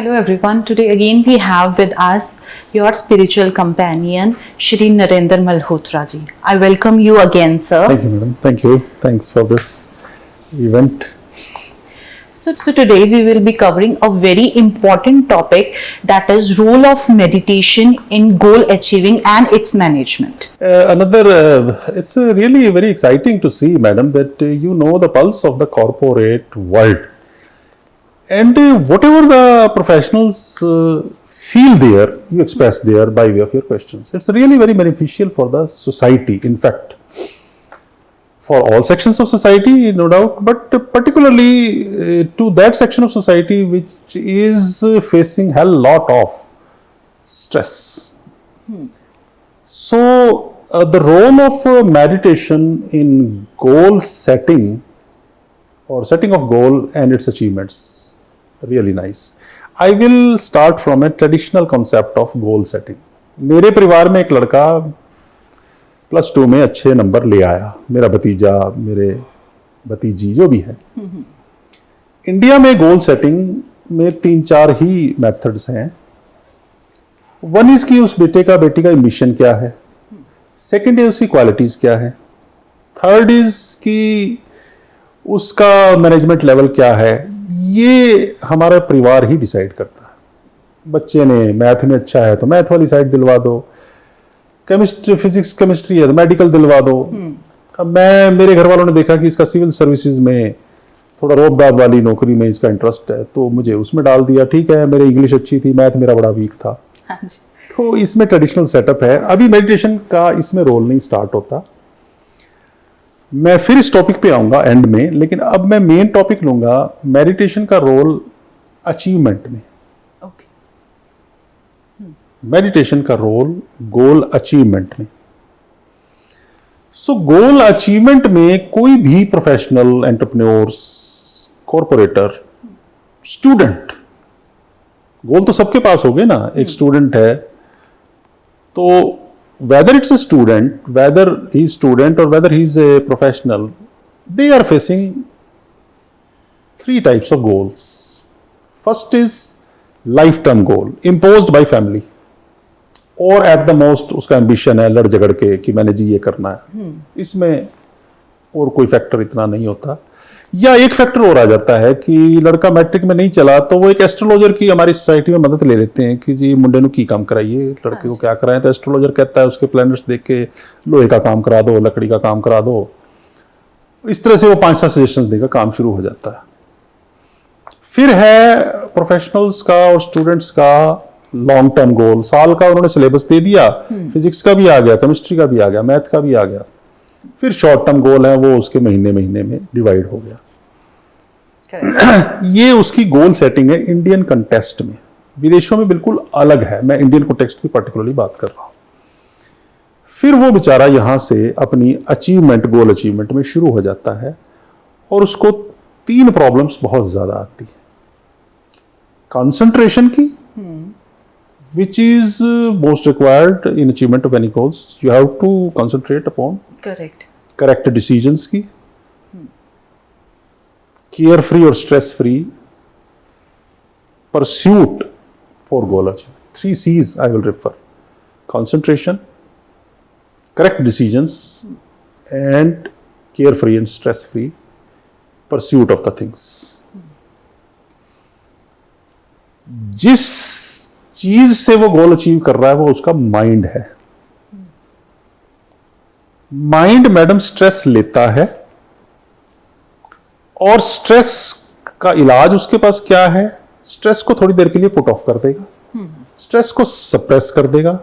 Hello everyone. Today again we have with us your spiritual companion Shri Narendra Malhotra ji. I welcome you again, sir. Thank you, madam. Thank you. Thanks for this event. So today we will be covering a very important topic, that is role of meditation in goal achieving and its management. It's really very exciting to see, madam, that you know the pulse of the corporate world. And whatever the professionals feel there, you express there by way of your questions. It's really very beneficial for the society, in fact. For all sections of society, no doubt, but particularly to that section of society which is facing hell lot of stress. So, the role of meditation in goal setting or setting of goal and its achievements, really nice. I will start from a traditional concept of goal setting. मेरे परिवार में एक लड़का +2 में अच्छे number ले आया, मेरा भतीजा, मेरे भतीजी जो भी है। इंडिया में गोल सेटिंग में 3-4 ही मेथड्स हैं। वन इज की उस बेटे का बेटी का एम्बिशन क्या है, सेकंड इज उसकी क्वालिटीज क्या है, थर्ड इज की उसका मैनेजमेंट लेवल क्या है। ये हमारा परिवार ही डिसाइड करता है। बच्चे ने मैथ में अच्छा है तो मैथ वाली साइड दिलवा दो, केमिस्ट्री फिजिक्स केमिस्ट्री है तो मेडिकल दिलवा दो। अब मेरे घर वालों ने देखा कि इसका सिविल सर्विसेज में थोड़ा रोब दाब वाली नौकरी में इसका इंटरेस्ट है तो मुझे उसमें डाल दिया। ठीक है, मेरी इंग्लिश अच्छी थी, मैथ मेरा बड़ा वीक था। हाँ जी। तो इसमें ट्रेडिशनल सेटअप है। अभी मेडिटेशन का इसमें रोल नहीं स्टार्ट होता, मैं फिर इस टॉपिक पे आऊंगा एंड में, लेकिन अब मैं मेन टॉपिक लूंगा मेडिटेशन का रोल अचीवमेंट में। मेडिटेशन का रोल गोल अचीवमेंट में। सो गोल अचीवमेंट में कोई भी प्रोफेशनल, एंटरप्रेन्योर्स, कॉर्पोरेटर, स्टूडेंट, गोल तो सबके पास हो गए ना। एक स्टूडेंट है तो whether it's a student, whether he's student or whether he's a professional, they are facing 3 types of goals. First is lifetime goal imposed by family, और एट द मोस्ट उसका एम्बिशन है लड़ झगड़ के कि मैंने जी ये करना है। इसमें और कोई फैक्टर इतना नहीं होता। या एक फैक्टर और आ जाता है कि लड़का मैट्रिक में नहीं चला तो वो एक एस्ट्रोलॉजर की हमारी सोसाइटी में मदद ले लेते हैं कि जी मुंडे नु की काम कराइए, लड़के को क्या कराएं। तो एस्ट्रोलॉजर कहता है उसके प्लैनेट्स देख के लोहे का काम करा दो, लकड़ी का काम करा दो। इस तरह से वो 5-7 सजेशन देगा, काम शुरू हो जाता है। फिर है प्रोफेशनल्स का और स्टूडेंट्स का लॉन्ग टर्म गोल। साल का उन्होंने सिलेबस दे दिया, फिजिक्स का भी आ गया, केमिस्ट्री का भी आ गया, मैथ का भी आ गया। फिर शॉर्ट टर्म गोल है, वो उसके महीने में डिवाइड हो गया। ये उसकी गोल सेटिंग है इंडियन कंटेक्स्ट में। विदेशों में बिल्कुल अलग है, मैं इंडियन कंटेक्स्ट की पर्टिकुलरली बात कर रहा हूं। फिर वो बेचारा यहां से अपनी अचीवमेंट, गोल अचीवमेंट में शुरू हो जाता है और उसको 3 प्रॉब्लम्स बहुत ज्यादा आती है। कंसंट्रेशन की, which is most required in achievement of any goals. You have to concentrate upon correct decisions की, carefree और stress free pursuit for goal achievement. 3 C's I will refer: concentration, correct decisions, and carefree and stress free pursuit of the things. जिस चीज से वो goal achieve कर रहा है वो उसका माइंड है। माइंड मैडम स्ट्रेस लेता है और स्ट्रेस का इलाज उसके पास क्या है? स्ट्रेस को थोड़ी देर के लिए पुट ऑफ कर देगा, स्ट्रेस को सप्रेस कर देगा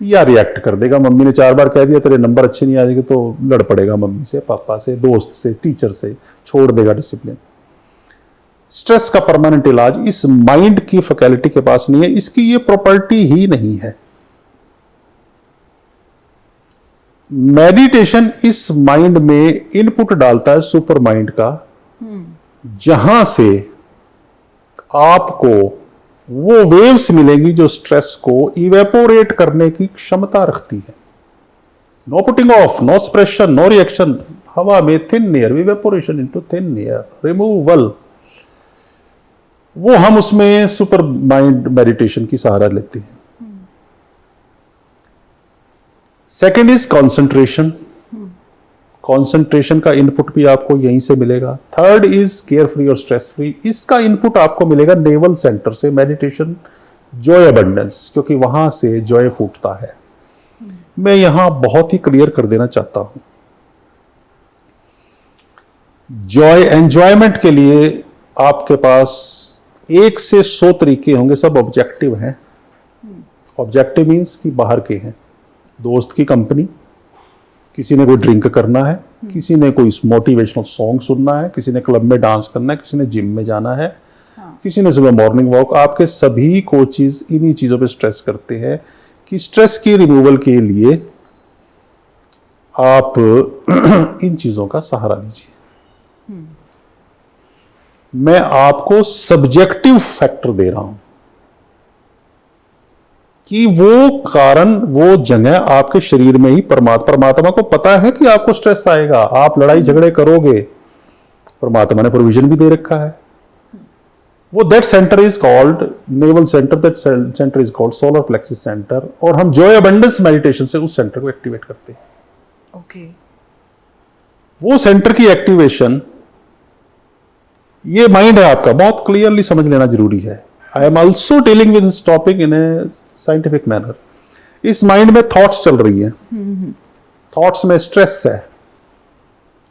या रिएक्ट कर देगा। मम्मी ने 4 बार कह दिया तेरे नंबर अच्छे नहीं आएंगे तो लड़ पड़ेगा मम्मी से, पापा से, दोस्त से, टीचर से, छोड़ देगा डिसिप्लिन। स्ट्रेस का परमानेंट इलाज इस माइंड की फैकल्टी के पास नहीं है, इसकी ये प्रॉपर्टी ही नहीं है। मेडिटेशन इस माइंड में इनपुट डालता है सुपर माइंड का, जहां से आपको वो वेव्स मिलेंगी जो स्ट्रेस को इवेपोरेट करने की क्षमता रखती है। No putting off, no suppression, no reaction, हवा में thin air, evaporation into thin air, removal. वो हम उसमें सुपर माइंड मेडिटेशन की सहारा लेते हैं। Second is concentration. कंसंट्रेशन का इनपुट भी आपको यहीं से मिलेगा। थर्ड इज केयर फ्री और स्ट्रेस फ्री। इसका इनपुट आपको मिलेगा नेवल सेंटर से, मेडिटेशन जॉय अबंडेंस, क्योंकि वहां से जॉय फूटता है। मैं यहां बहुत ही क्लियर कर देना चाहता हूं, जॉय एंजॉयमेंट के लिए आपके पास 1 से 100 तरीके होंगे, सब ऑब्जेक्टिव हैं। ऑब्जेक्टिव मीन्स कि बाहर के हैं, दोस्त की कंपनी, किसी ने कोई ड्रिंक करना है, किसी ने कोई मोटिवेशनल सॉन्ग सुनना है, किसी ने क्लब में डांस करना है, किसी ने जिम में जाना है, किसी ने सुबह मॉर्निंग वॉक। आपके सभी कोचेज इन्हीं चीजों पे स्ट्रेस करते हैं कि स्ट्रेस की रिमूवल के लिए आप इन चीजों का सहारा लीजिए। मैं आपको सब्जेक्टिव फैक्टर दे रहा हूं कि वो कारण, वो जगह आपके शरीर में ही परमात्मा को पता है कि आपको स्ट्रेस आएगा, आप लड़ाई झगड़े करोगे, परमात्मा ने प्रोविजन भी दे रखा है। वो that centre is called naval centre, that centre is called solar plexus centre, और हम जॉय अबंडेंस मेडिटेशन से उस सेंटर को एक्टिवेट करते हैं। ओके। वो सेंटर की एक्टिवेशन, ये माइंड है आपका, बहुत क्लियरली समझ लेना जरूरी है। I am also dealing with this topic in A scientific manner. इस माइंड में थॉट्स चल रही हैं, थॉट्स में स्ट्रेस है,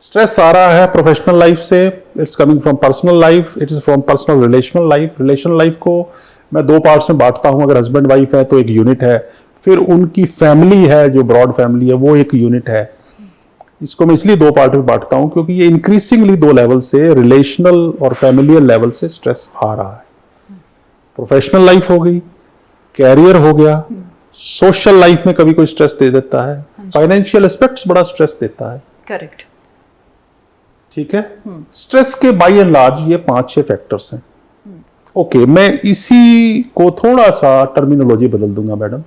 स्ट्रेस आ रहा है प्रोफेशनल लाइफ से, it's coming from personal life, it is from personal relational life. Relational life को मैं 2 पार्ट्स में बांटता हूं। अगर हस्बैंड वाइफ है तो एक यूनिट है, फिर उनकी फैमिली है जो ब्रॉड फैमिली है, वो एक यूनिट है। इसको मैं इसलिए 2 पार्ट में बांटता हूं क्योंकि ये इंक्रीजिंगली 2 लेवल से, रिलेशनल और फैमिलियल लेवल से स्ट्रेस आ रहा है। प्रोफेशनल लाइफ हो गई, कैरियर हो गया, सोशल लाइफ में कभी कोई स्ट्रेस दे देता है, फाइनेंशियल एस्पेक्ट्स बड़ा स्ट्रेस देता है। करेक्ट। ठीक है। स्ट्रेस के बाय एंड लार्ज ये 5-6 फैक्टर्स हैं। ओके, मैं इसी को थोड़ा सा टर्मिनोलॉजी बदल दूंगा मैडम।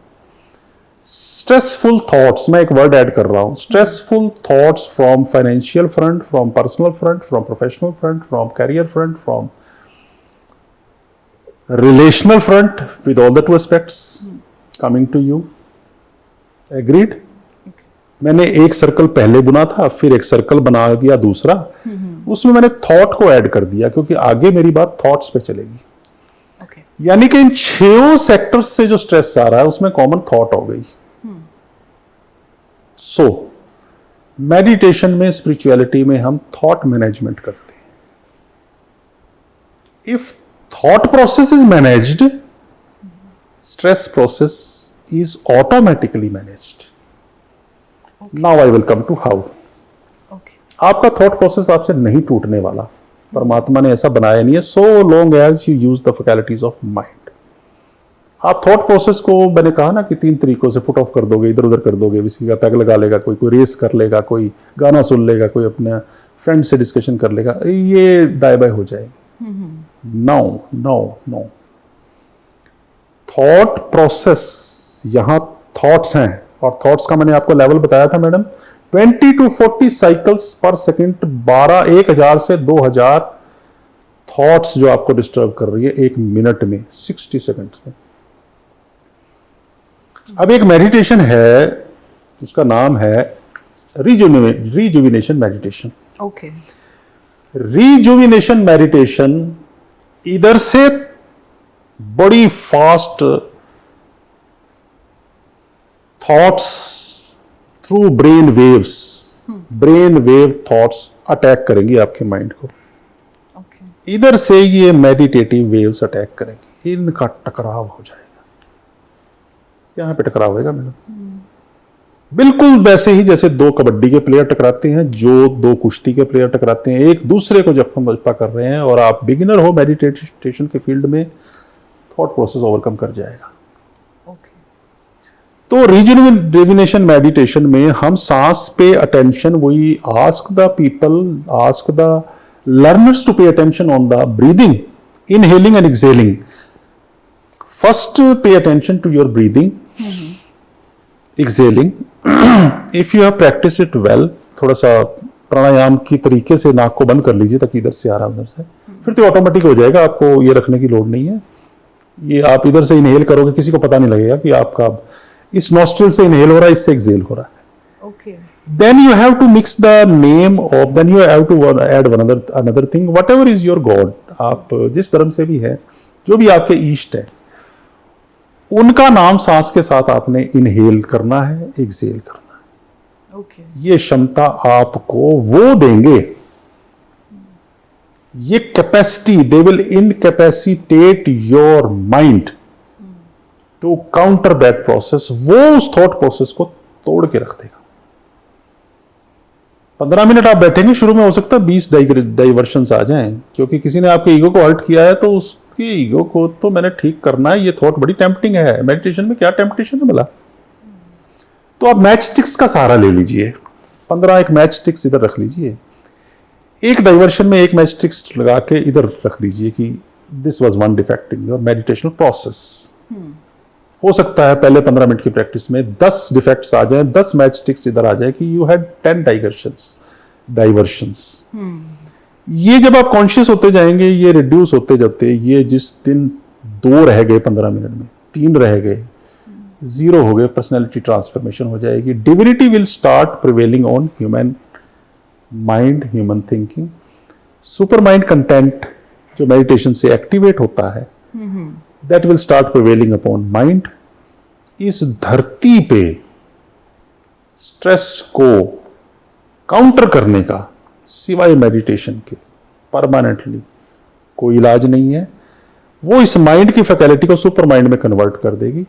स्ट्रेसफुल थॉट्स, मैं एक वर्ड ऐड कर रहा हूं, stressful thoughts from financial front, from personal front, from professional front, from career front, from relational front, with all the 2 aspects coming to you. Agreed? मैंने एक circle पहले बुना था, फिर एक सर्कल बना दिया दूसरा, उसमें मैंने थॉट को ऐड कर दिया क्योंकि आगे मेरी बात थॉट्स पे चलेगी। Okay. यानी कि इन 6 सेक्टर्स से जो स्ट्रेस आ रहा है उसमें कॉमन थॉट हो गई। सो मेडिटेशन में, स्पिरिचुअलिटी में हम थॉट मैनेजमेंट करते हैं। If thought process is managed, stress process is automatically managed. Okay. Now I will come to how. Okay. आपका thought process आपसे नहीं टूटने वाला, परमात्मा ने ऐसा बनाया नहीं है, so long as you use the faculties of mind. आप thought process को, मैंने कहा ना कि 3 तरीकों से पुट ऑफ कर दोगे, इधर उधर कर दोगे, किसी का पैग लगा लेगा, कोई रेस कर लेगा, कोई गाना सुन लेगा, कोई अपने फ्रेंड से डिस्कशन कर लेगा, ये दाएं बाएं हो जाएगी। No. थॉट प्रोसेस, यहां थॉट्स हैं, और थॉट्स का मैंने आपको लेवल बताया था मैडम, 20 to 40 साइकिल्स पर सेकंड, 1000 से 2000 थॉट्स जो आपको डिस्टर्ब कर रही है 1 मिनट में, 60 सेकंड्स में। अब एक मेडिटेशन है, उसका नाम है rejuvenation meditation. Okay. Rejuvenation meditation इधर से बड़ी fast thoughts through brain waves, brain wave thoughts attack करेंगी आपके माइंड को। okay. इधर से ये मेडिटेटिव वेव्स अटैक करेंगी, इनका टकराव हो जाएगा। यहां पे टकराव होगा मैडम, बिल्कुल वैसे ही जैसे 2 कबड्डी के प्लेयर टकराते हैं, जो 2 कुश्ती के प्लेयर टकराते हैं, एक दूसरे को जब हम मजपा कर रहे हैं, और आप बिगिनर हो मेडिटेशन के फील्ड में, थॉट प्रोसेस ओवरकम कर जाएगा। okay. तो रिजुविनेशन मेडिटेशन में हम सांस पे अटेंशन, वही ask the people, ask the learners to pay attention on the breathing, inhaling and exhaling. First pay attention to your breathing, exhaling. If you have practice it well, थोड़ा सा प्राणायाम की तरीके से नाक को बंद कर लीजिए ताकि इधर से आ रहा है, उधर से फिर तो ऑटोमेटिक हो जाएगा, आपको ये रखने की लोड नहीं है। ये आप इधर से इनहेल करोगे, किसी को पता नहीं लगेगा कि आपका इस नॉस्ट्रल से इनहेल हो रहा है, इससे एक्सेल हो रहा है। Okay. Then you have to mix the name of, then you have to add another thing, whatever is your God, आप जिस धर्म से भी है, जो भी आपके ईष्ट है, उनका नाम सांस के साथ आपने इनहेल करना है, एक्सेल करना है। Okay. ये क्षमता आपको वो देंगे, ये capacity, they will incapacitate your mind to counter that process. वो उस थॉट प्रोसेस को तोड़ के रख देगा। 15 मिनट आप बैठेंगे, शुरू में हो सकता है 20 डाइवर्शंस आ जाएं, क्योंकि किसी ने आपके ईगो को हर्ट किया है, तो उसके ईगो को तो मैंने ठीक करना है। ये थॉट बड़ी टेम्पटिंग है। मेडिटेशन में क्या टेम्पटेशन है भला? तो आप मैच स्टिक्स का सहारा ले लीजिए। 15 एक मैच स्टिक्स इधर रख लीजिए, एक डाइवर्शन में एक मैच स्टिक्स लगा के इधर रख दीजिए कि this was one defect in your meditational process. हो सकता है पहले 15 मिनट की प्रैक्टिस में 10 डिफेक्ट्स आ जाएं, 10 मैच स्टिक्स इधर आ जाए कि यू हैड 10 डाइवर्शंस। ये जब आप कॉन्शियस होते जाएंगे, ये रिड्यूस होते जाते, ये जिस दिन 2 रह गए 15 मिनट में, 3 रह गए, 0 हो गए, पर्सनैलिटी ट्रांसफॉर्मेशन हो जाएगी। Divinity will start prevailing on human mind, human thinking. Super mind content जो मेडिटेशन से एक्टिवेट होता है, that will start prevailing upon mind. इस धरती पे स्ट्रेस को काउंटर करने का सिवाय मेडिटेशन के परमानेंटली कोई इलाज नहीं है। वो इस माइंड की फैकल्टी को सुपर माइंड में कन्वर्ट कर देगी।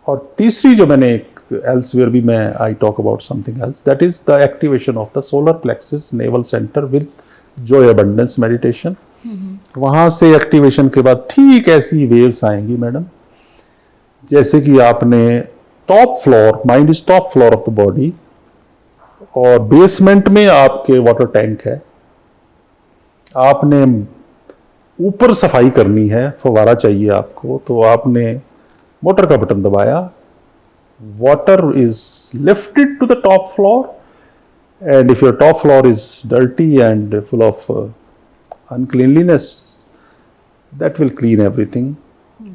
और तीसरी जो मैंने elsewhere भी मैं I talk about something else, that is the activation of the solar plexus navel center with joy abundance meditation। वहां से एक्टिवेशन के बाद ठीक ऐसी वेव्स आएंगी मैडम, जैसे कि आपने top floor, mind is top floor of the body, और बेसमेंट में आपके वाटर टैंक है, आपने ऊपर सफाई करनी है, फवारा चाहिए आपको, तो आपने मोटर का बटन दबाया, water is lifted to the top floor, and if your top floor is dirty and full of uncleanliness, that will clean everything.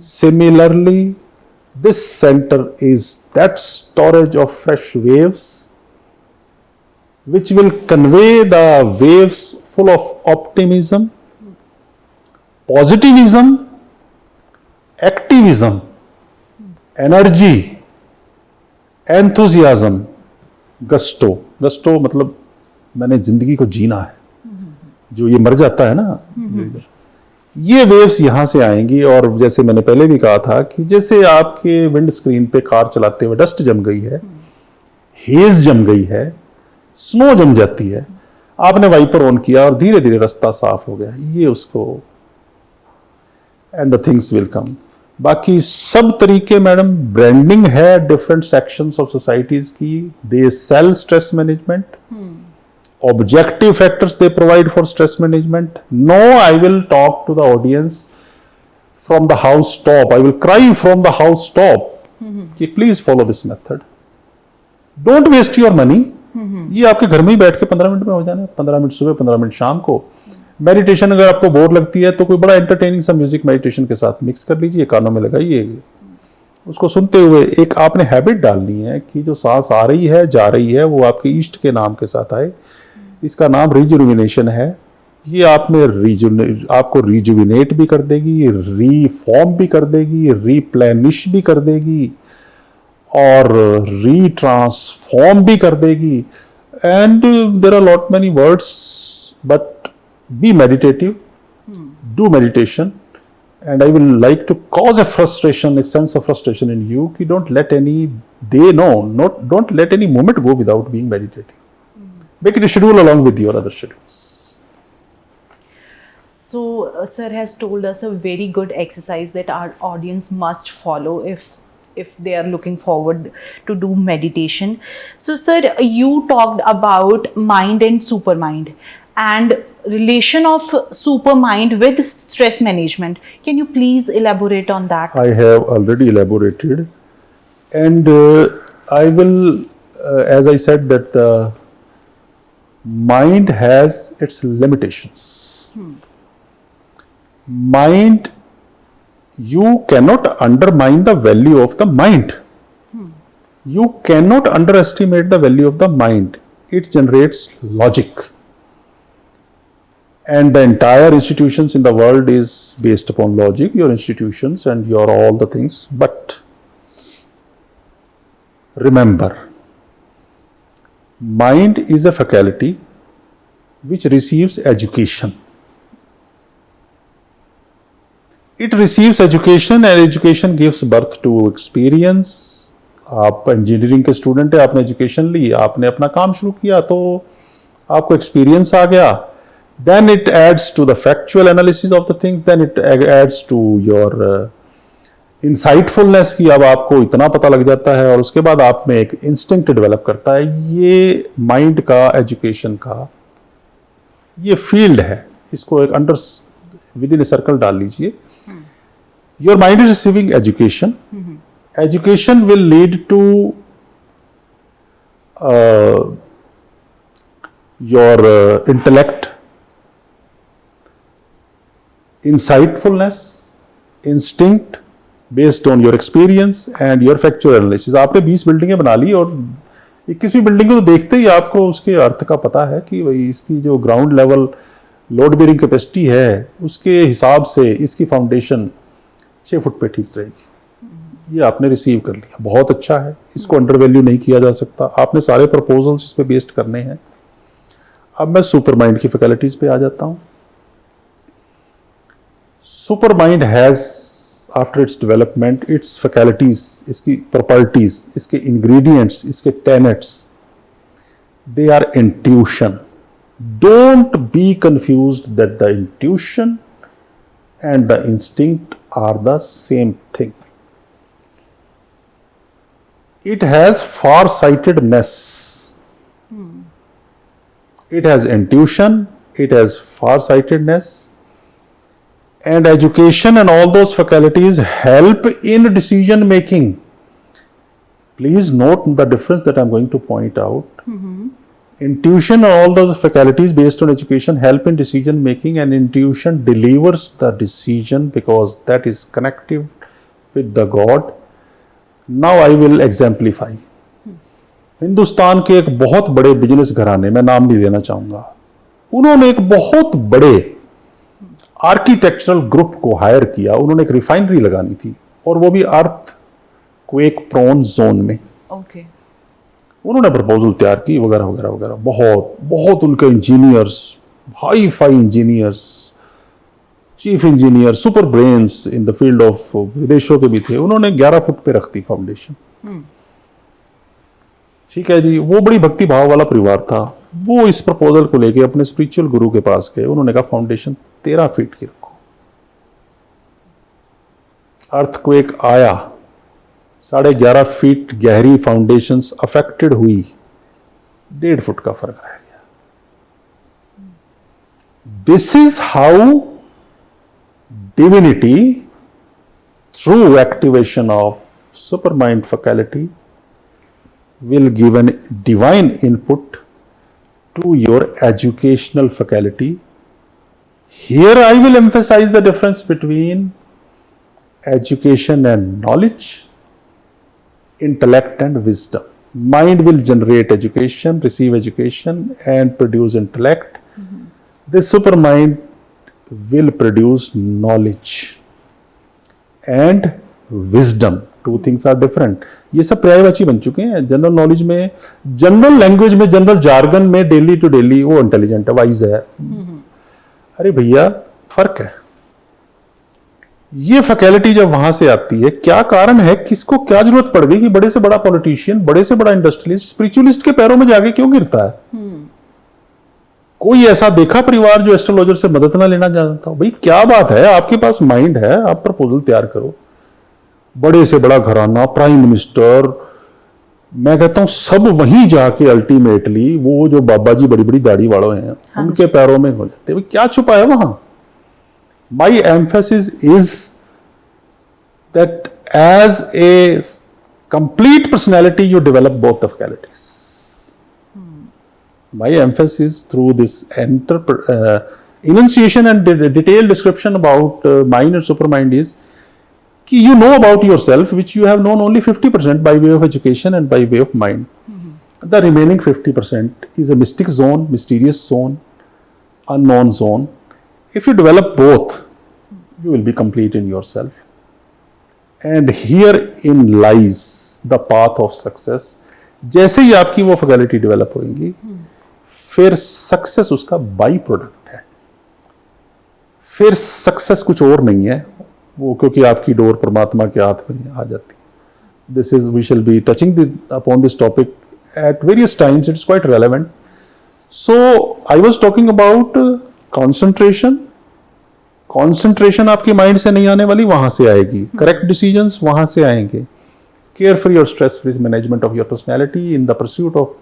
Similarly, this center is that storage of fresh waves which will convey the waves full of optimism, positivism, activism, energy, enthusiasm, gusto. Gusto मतलब मैंने जिंदगी को जीना है, जो ये मर जाता है ना, ये वेव्स यहां से आएंगी। और जैसे मैंने पहले भी कहा था कि जैसे आपके विंड स्क्रीन पे कार चलाते हुए डस्ट जम गई है, हेज जम गई है, स्नो जम जाती है, आपने वाइपर ऑन किया और धीरे धीरे रास्ता साफ हो गया, ये उसको, and the things will come. बाकी सब तरीके मैडम, ब्रांडिंग है डिफरेंट सेक्शंस ऑफ सोसाइटीज की, they sell stress management, objective factors they provide for stress management. No, I will talk to the audience from the house top, I will cry from the house top कि please follow this method, don't waste your money. ये आपके घर में ही बैठ के 15 minute में हो जाना है, 15 मिनट सुबह, 15 मिनट शाम को। मेडिटेशन अगर आपको बोर लगती है तो कोई बड़ा एंटरटेनिंग सा म्यूजिक मेडिटेशन के साथ मिक्स कर लीजिए, कानों में लगाइए, उसको सुनते हुए एक आपने हैबिट डालनी है कि जो सांस आ रही है जा रही है वो आपके ईष्ट के नाम के साथ आए। इसका नाम रिजुविनेशन है। ये आपको रिजुविनेट भी कर देगी, रीफॉर्म भी कर देगी, रीप्लेनिश भी कर देगी और रीट्रांसफॉर्म भी कर देगी। And there are lot many words, but be meditative, do meditation, and I will like to cause a frustration, a sense of frustration in you कि don't let any day, don't let any moment go without being meditative. Make it a schedule along with your other schedules. So sir has told us a very good exercise that our audience must follow if they are looking forward to do meditation. So sir, you talked about mind and supermind and relation of supermind with stress management. Can you please elaborate on that? I have already elaborated, and I will, as I said, that the mind has its limitations. mind, you cannot undermine the value of the mind. You cannot underestimate the value of the mind. It generates logic. And the entire institutions in the world is based upon logic, your institutions and your all the things. But remember, mind is a faculty which receives education. It receives education and education gives birth to experience. आप engineering के student है, आपने education ली, आपने अपना काम शुरू किया तो आपको एक्सपीरियंस आ गया. Then it adds to the factual analysis of the things. Then it adds to your insightfulness कि अब आपको इतना पता लग जाता है और उसके बाद आप में एक इंस्टिंक्ट डेवलप करता है. ये माइंड का एजुकेशन का ये फील्ड है. इसको एक under with in a circle डाल लीजिए. Your mind is receiving education. Education will lead to your intellect, insightfulness, instinct based on your experience and your factual analysis. आपने 20 बिल्डिंगें बना ली और 21वीं बिल्डिंग को तो देखते ही आपको उसके अर्थ का पता है कि भाई इसकी जो ground level load bearing capacity है उसके हिसाब से इसकी फाउंडेशन 6 फुट पे ठीक रहेगी. ये आपने रिसीव कर लिया, बहुत अच्छा है. इसको अंडर वैल्यू नहीं किया जा सकता. आपने सारे प्रपोजल्स इस पे बेस्ड करने हैं. अब मैं सुपर माइंड की फैकल्टीज पे आ जाता हूं. Super mind has after its development its faculties, इसकी प्रॉपर्टीज, इसके इंग्रेडिएंट्स, इसके tenets, they are intuition. Don't be confused that the intuition and the instinct are the same thing. It has far-sightedness. It has intuition, it has far-sightedness, and education and all those faculties help in decision making. Please note the difference that I'm going to point out. Intuition and all those faculties based on education help in decision making, and intuition delivers the decision because that is connected with the God. Now I will exemplify. Hindustan के एक बहुत बड़े business घराने, मैं नाम भी लेना चाहूंगा, उन्होंने एक बहुत बड़े आर्किटेक्चरल ग्रुप को हायर किया. उन्होंने एक रिफाइनरी लगानी थी और वो भी अर्थ क्वेक प्रोन जोन में. ओके. उन्होंने प्रपोजल तैयार की वगैरह वगैरह वगैरह. बहुत बहुत उनके engineers, hi fi engineers, chief engineer, super brains in the field of विदेशों के भी थे. उन्होंने 11 फुट पे रख दी फाउंडेशन. ठीक है जी. वो बड़ी भक्ति भाव वाला परिवार था. वो इस प्रपोजल को लेके अपने स्पिरिचुअल गुरु के पास गए. उन्होंने कहा फाउंडेशन 13 फीट की रखो. अर्थक्वेक आया, 11.5 फीट गहरी फाउंडेशंस अफेक्टेड हुई, 1.5 फुट का फर्क रह गया. This is how divinity, through activation of supermind faculty, will give an divine input to your educational faculty. Here I will emphasize the difference between education and knowledge, intellect and wisdom. Mind will generate education, receive education and produce intellect. This supermind will produce knowledge and wisdom. Two things are different. ये सब पर्यायवाची बन चुके हैं. General knowledge में, general language में, general jargon में daily to daily वो इंटेलिजेंट है, वाइज है. अरे भैया फर्क है. ये फैकल्टी जब वहां से आती है, क्या कारण है, किसको क्या जरूरत पड़ गई कि बड़े से बड़ा पॉलिटिशियन, बड़े से बड़ा इंडस्ट्रियलिस्ट स्पिरिचुअलिस्ट के पैरों में जाके क्यों गिरता है? कोई ऐसा देखा परिवार जो एस्ट्रोलॉजर से मदद ना लेना जानता हो? भाई क्या बात है, आपके पास माइंड है, आप प्रपोजल तैयार करो. बड़े से बड़ा घराना, प्राइम मिनिस्टर, मैं कहता हूं सब वहीं जाके अल्टीमेटली वो जो बाबा जी बड़ी बड़ी दाढ़ी वालों हैं, उनके पैरों में हो जाते. भाई क्या छुपा है वहां? My emphasis is that as a complete personality you develop both the faculties. My emphasis through this enunciation and detailed description about mind and supermind is कि you know about yourself which you have known only 50% by way of education and by way of mind. The remaining 50% is a mystic zone, mysterious zone, unknown zone. If you develop both, you will be complete in yourself. And herein lies the path of success. जैसे ही आपकी वो faculty develop होगी, फिर success उसका by product है, फिर success कुछ और नहीं है वो, क्योंकि आपकी डोर परमात्मा के हाथ में आ जाती है. This is, we shall be touching upon this topic at various times, it's quite relevant. So I was talking about concentration. Concentration आपकी माइंड से नहीं आने वाली, वहां से आएगी. करेक्ट डिसीजंस वहां से आएंगे. केयर फ्री और stress free management of your personality in the pursuit of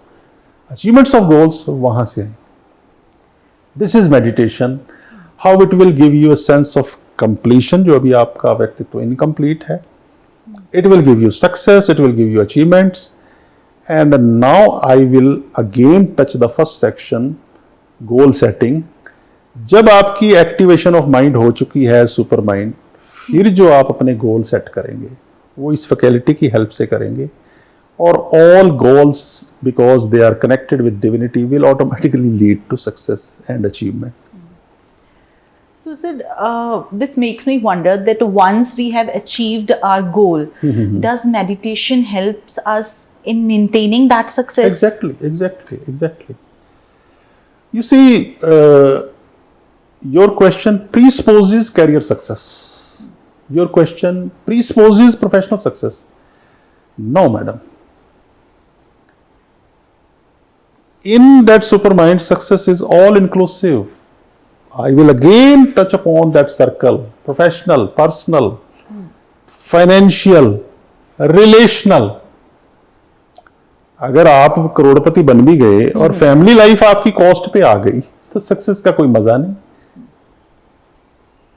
achievements of goals, वहां से आएंगे. This is meditation. How it will give you a sense of completion, जो अभी आपका व्यक्तित्व इनकम्प्लीट है. It will give you success, it will give you achievements. And now I will again touch the first section, goal setting. जब आपकी activation of mind हो चुकी है, सुपर माइंड, फिर जो आप अपने गोल सेट करेंगे वो इस फैकल्टी की हेल्प से करेंगे. और all goals, because they are connected with divinity, will automatically lead to success and achievement. So, sir, this makes me wonder that once we have achieved our goal, does meditation helps us in maintaining that success? Exactly. You see, your question presupposes career success. Your question presupposes professional success. No, madam. In that supermind, success is all inclusive. I will again touch upon that circle: professional, personal, financial, relational. अगर आप करोड़पति बन भी गए और family life आपकी cost पे आ गई, तो सक्सेस का कोई मजा नहीं.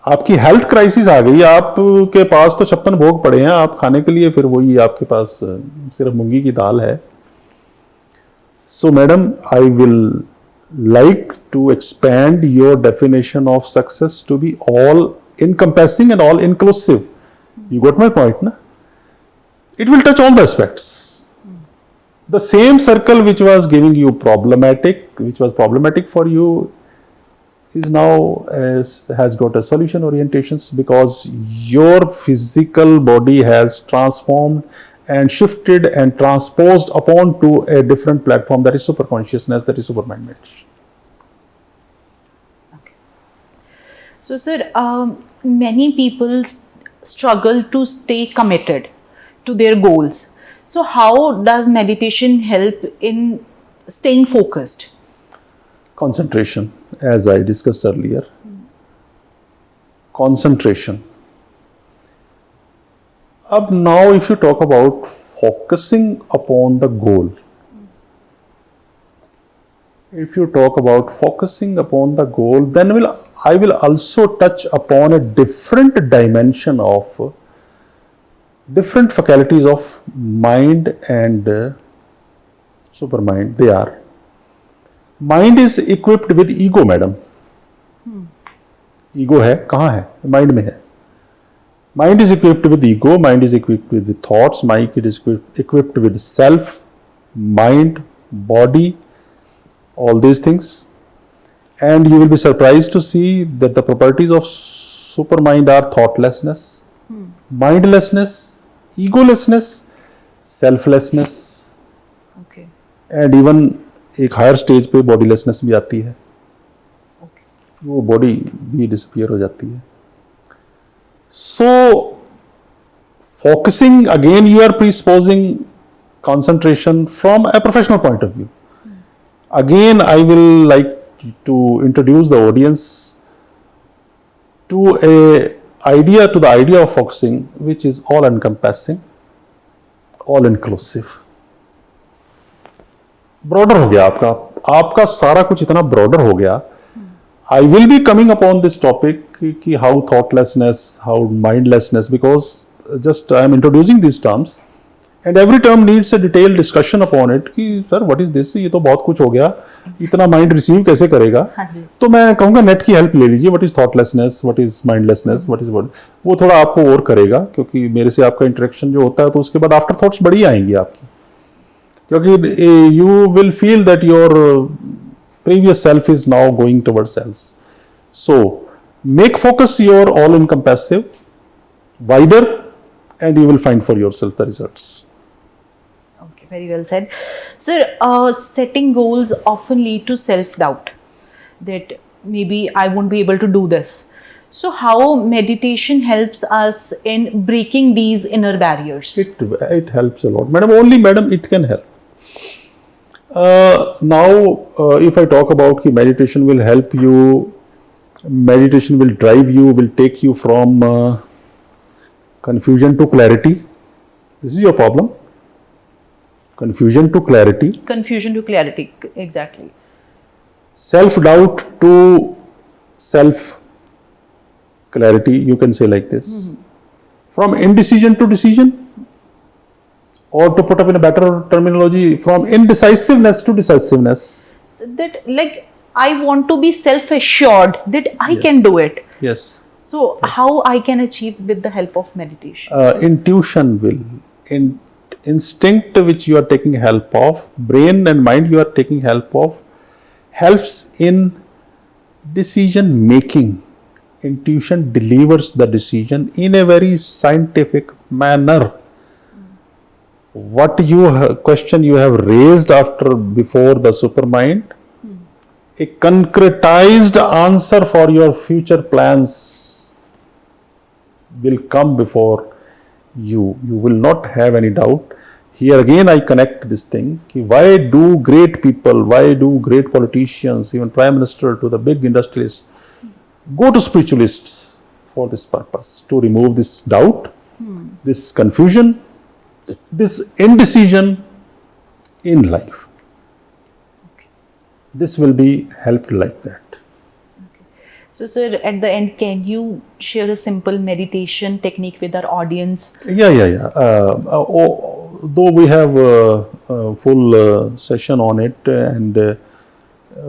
आपकी हेल्थ क्राइसिस आ गई, आपके पास तो 56 भोग पड़े हैं, आप खाने के लिए फिर वही आपके पास सिर्फ मूंगी की दाल है. सो madam, I will like to expand your definition of success to be all encompassing and all inclusive. You got my point, na? It will touch all the aspects. The same circle which was giving you which was problematic for you, is now has got a solution orientations, because your physical body has transformed and shifted and transposed upon to a different platform, that is super consciousness, that is super mind meditation. Okay. So, sir, many people struggle to stay committed to their goals. So, how does meditation help in staying focused? Concentration, as I discussed earlier. Concentration. Up now, if you talk about focusing upon the goal, then I will also touch upon a different dimension of different faculties of mind and supermind. They are, mind is equipped with ego, madam. ego है, कहाँ है? Mind में है. Mind is equipped with ego, mind is equipped with thoughts, mind is equipped with self, mind, body, all these things. And you will be surprised to see that the properties of supermind are thoughtlessness, mindlessness, egolessness, selflessness. Okay. And even एक higher stage पे bodilessness भी आती है. Okay. वो body भी disappear हो जाती है. So, focusing, again you are presupposing concentration from a professional point of view. Again, I will like to introduce the audience to the idea of focusing, which is all encompassing, all inclusive. Broader हो गया आपका सारा कुछ इतना broader हो गया. I will be coming upon this topic, how thoughtlessness, how mindlessness, because just I am introducing these terms, and every term needs a detail discussion upon it कि sir what is this, ये तो बहुत कुछ हो गया, इतना mind receive कैसे करेगा. हाँ जी. तो मैं कहूँगा नेट की हेल्प ले लीजिए. What is thoughtlessness, what is mindlessness, what is what, वो थोड़ा आपको और करेगा, क्योंकि मेरे से आपका इंटरेक्शन जो होता है तो उसके बाद आफ्टर थॉट्स बड़ी आएंगी आपकी, क्योंकि you will feel that your previous self is now going towards else. So make focus your all encompassive, wider, and you will find for yourself the results. Okay, very well said. Sir, setting goals often lead to self-doubt that maybe I won't be able to do this. So how meditation helps us in breaking these inner barriers? It helps a lot. Madam, it can help. Now, if I talk about कि meditation will help you, meditation will drive you, will take you from confusion to clarity. This is your problem. Confusion to clarity. Confusion to clarity, exactly. Self-doubt to self-clarity, you can say like this. From indecision to decision. Or to put up in a better terminology, from indecisiveness to decisiveness. That, like, I want to be self-assured that I Yes. can do it. Yes. So how I can achieve with the help of meditation? Intuition will, instinct which you are taking help of, brain and mind you are taking help of, helps in decision making. Intuition delivers the decision in a very scientific manner. What question you have raised before the supermind, a concretized answer for your future plans will come before you. You will not have any doubt. Here again I connect this thing, why do great people, why do great politicians, even Prime Minister to the big industrialists go to spiritualists for this purpose, to remove this doubt, this confusion, this indecision in life. This will be helped like that. So sir, at the end, can you share a simple meditation technique with our audience? Yeah. Though we have a full session on it, and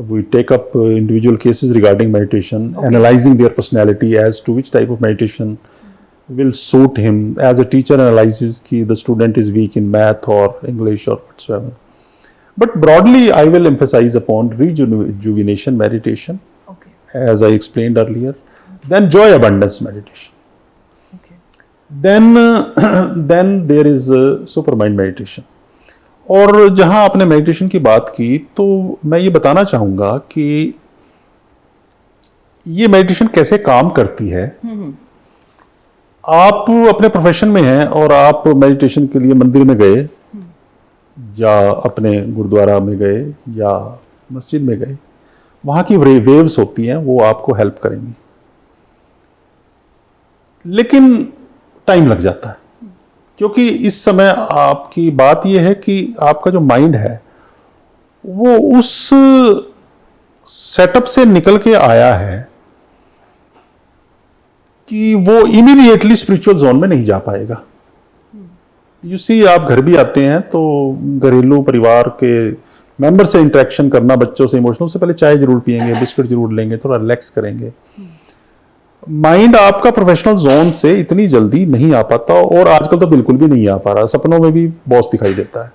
we take up individual cases regarding meditation, analyzing their personality as to which type of meditation will suit him, as a teacher analyzes ki the student is weak in math or English or whatsoever. But broadly, I will emphasize upon rejuvenation meditation, as I explained earlier. Then joy abundance meditation. Then there is supermind meditation. और जहाँ आपने meditation की बात की, तो मैं ये बताना चाहूँगा कि ये मेडिटेशन कैसे काम करती है. आप अपने प्रोफेशन में हैं और आप मेडिटेशन के लिए मंदिर में गए, या अपने गुरुद्वारा में गए, या मस्जिद में गए, वहाँ की वेव्स होती हैं, वो आपको हेल्प करेंगी, लेकिन टाइम लग जाता है, क्योंकि इस समय आपकी बात यह है कि आपका जो माइंड है वो उस सेटअप से निकल के आया है कि वो इमीडिएटली स्पिरिचुअल जोन में नहीं जा पाएगा. यू सी, आप घर भी आते हैं तो घरेलू परिवार के मेंबर से इंटरेक्शन करना, बच्चों से इमोशनल, से पहले चाय जरूर पियेंगे, बिस्किट जरूर लेंगे, थोड़ा रिलैक्स करेंगे. माइंड आपका प्रोफेशनल जोन से इतनी जल्दी नहीं आ पाता, और आजकल तो बिल्कुल भी नहीं आ पा रहा. सपनों में भी बॉस दिखाई देता है,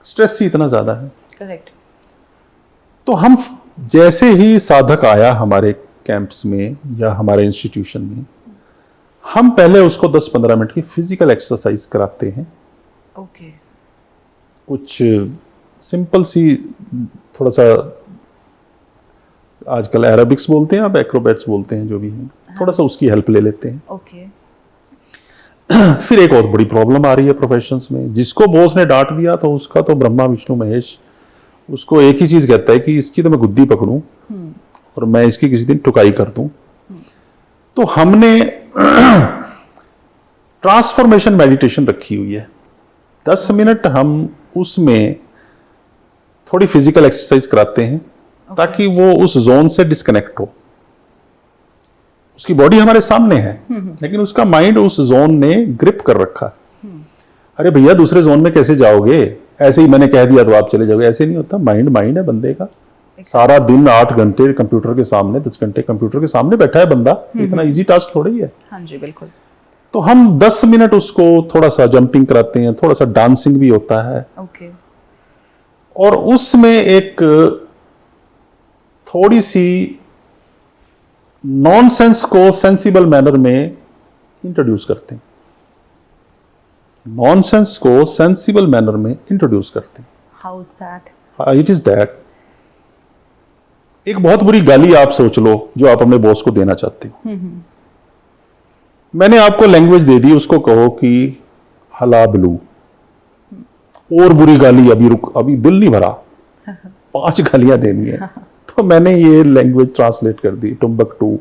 स्ट्रेस ही इतना ज्यादा है. करेक्ट. तो हम जैसे ही साधक आया हमारे कैंप्स में या हमारे इंस्टीट्यूशन में, हम पहले उसको 10-15 मिनट की फिजिकल एक्सरसाइज कराते हैं. ओके. कुछ सिंपल सी, थोड़ा सा आजकल एरोबिक्स बोलते हैं, आप एक्रोबैट्स बोलते हैं, जो भी है, थोड़ा सा उसकी हेल्प ले लेते हैं. ओके. फिर एक और बड़ी प्रॉब्लम आ रही है प्रोफेशंस में, जिसको बॉस ने डांट दिया तो उसका तो ब्रह्मा विष्णु महेश उसको एक ही चीज कहता है कि इसकी तो मैं गुद्दी पकड़ूं और मैं इसकी किसी दिन ठुकाई कर दूं. तो हमने ट्रांसफॉर्मेशन मेडिटेशन रखी हुई है. 10 मिनट हम उसमें थोड़ी फिजिकल एक्सरसाइज कराते हैं, ताकि वो उस जोन से डिस्कनेक्ट हो. उसकी बॉडी हमारे सामने है, लेकिन उसका माइंड उस जोन ने ग्रिप कर रखा. अरे भैया दूसरे जोन में कैसे जाओगे, ऐसे ही मैंने कह दिया तो आप चले जाओगे, ऐसे नहीं होता। माइंड माइंड है बंदे का। सारा दिन 8 घंटे कंप्यूटर के सामने, 10 घंटे कंप्यूटर के सामने बैठा है बंदा, इतना इजी टास्क थोड़ा ही है। हाँ जी बिल्कुल। तो हम 10 मिनट उसको थोड़ा सा जंपिंग कराते हैं, थोड़ा सा डांसिंग भी होता है, ओके और उसमें एक थोड़ी सी नॉनसेंस को सेंसिबल मैनर में इंट्रोड्यूस करते हैं, नॉनसेंस को सेंसिबल मैनर में इंट्रोड्यूस करते हैं। How is that? It is that, एक बहुत बुरी गाली आप सोच लो जो आप अपने बॉस को देना चाहते हो। मैंने आपको लैंग्वेज दे दी, उसको कहो कि हला बलू, और बुरी गाली अभी रुक, अभी दिल नहीं भरा, 5 गालियां देनी है। तो मैंने ये लैंग्वेज ट्रांसलेट कर दी, टुम्बकटू,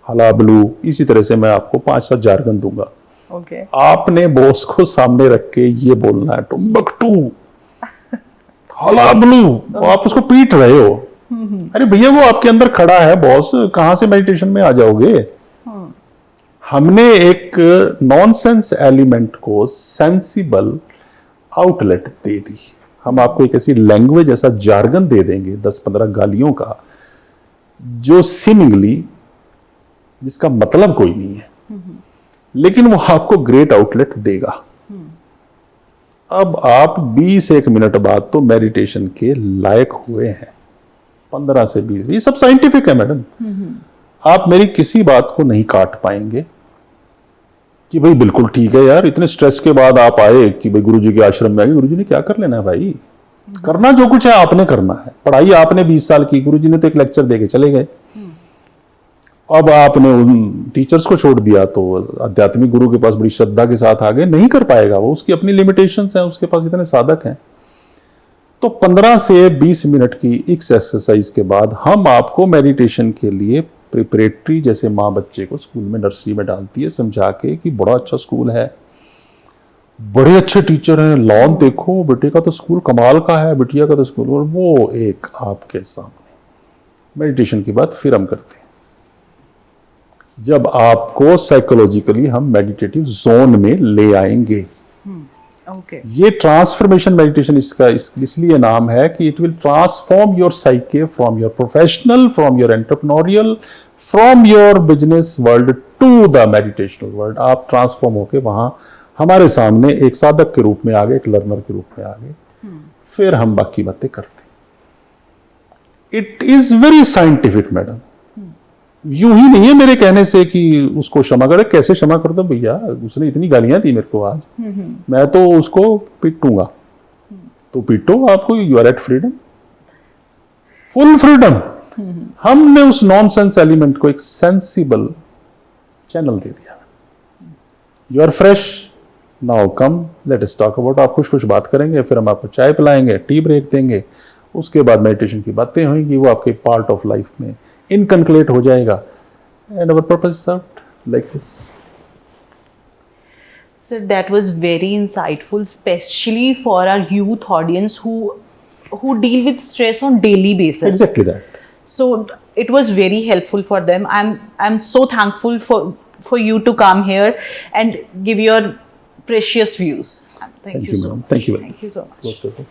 हला बलू, इसी तरह से मैं आपको 5-7 जार्गन दूंगा। ओके आपने बॉस को सामने रख के ये बोलना है, टुम्बकटू, हला बलू, आप उसको पीट रहे हो। अरे भैया वो आपके अंदर खड़ा है बॉस, कहां से मेडिटेशन में आ जाओगे। हमने एक नॉनसेंस एलिमेंट को सेंसिबल आउटलेट दे दी। हम आपको एक ऐसी लैंग्वेज, ऐसा जार्गन दे देंगे 10-15 गालियों का, जो सीमिंगली, जिसका मतलब कोई नहीं है, लेकिन वो आपको ग्रेट आउटलेट देगा। अब आप 20-1 मिनट बाद तो मेडिटेशन के लायक हुए हैं। 15 से 20, ये सब साइंटिफिक है मैडम। आप मेरी किसी बात को नहीं काट पाएंगे कि भाई बिल्कुल ठीक है यार, इतने स्ट्रेस के बाद आप आए कि भाई गुरुजी के आश्रम में आए। गुरुजी ने क्या कर लेना है भाई, करना जो कुछ है आपने करना है। पढ़ाई आपने 20 साल की, गुरुजी ने तो एक लेक्चर देके चले गए। अब आपने उन टीचर्स को छोड़ दिया तो आध्यात्मिक गुरु के पास बड़ी श्रद्धा के साथ आगे नहीं कर पाएगा वो, उसकी अपनी लिमिटेशंस हैं, उसके पास इतने साधक हैं। तो 15 से 20 मिनट की इस एक्सरसाइज के बाद हम आपको मेडिटेशन के लिए प्रिपरेटरी, जैसे माँ बच्चे को स्कूल में, नर्सरी में डालती है समझा के कि बड़ा अच्छा स्कूल है, बड़े अच्छे टीचर हैं, लॉन देखो, बेटे का तो स्कूल कमाल का है, बिटिया का तो स्कूल, और वो एक आपके सामने मेडिटेशन की बात फिर हम करते हैं जब आपको साइकोलॉजिकली हम मेडिटेटिव जोन में ले आएंगे। ओके ये ट्रांसफॉर्मेशन मेडिटेशन इसका इसलिए नाम है कि it will transform your psyche from your professional, from your entrepreneurial, from your business world to the meditational world. आप ट्रांसफॉर्म होके वहां हमारे सामने एक साधक के रूप में आ गए, एक लर्नर के रूप में आ गए। फिर हम बाकी बातें करते। It is very scientific madam, यूं ही नहीं है मेरे कहने से कि उसको क्षमा करे। कैसे क्षमा कर दो भैया, उसने इतनी गालियां दी मेरे को आज, मैं तो उसको पीटूंगा। तो पीटो, आपको, you are at freedom, full freedom. हमने उस नॉनसेंस एलिमेंट को एक सेंसिबल चैनल दे दिया। You are fresh, now come let us talk about. आप खुश खुश बात करेंगे, फिर हम आपको चाय पिलाएंगे, टी ब्रेक देंगे, उसके बाद मेडिटेशन की बातें होंगी, वो आपके पार्ट ऑफ लाइफ में इनकनक्लेट हो जाएगा। And our purpose served like this. So that was very insightful, especially for our youth audience who deal with stress on daily basis. Exactly that. So it was very helpful for them. I'm so thankful for you to come here and give your precious views. Thank you so madam. much. Thank you very much. Thank you so much. Most welcome.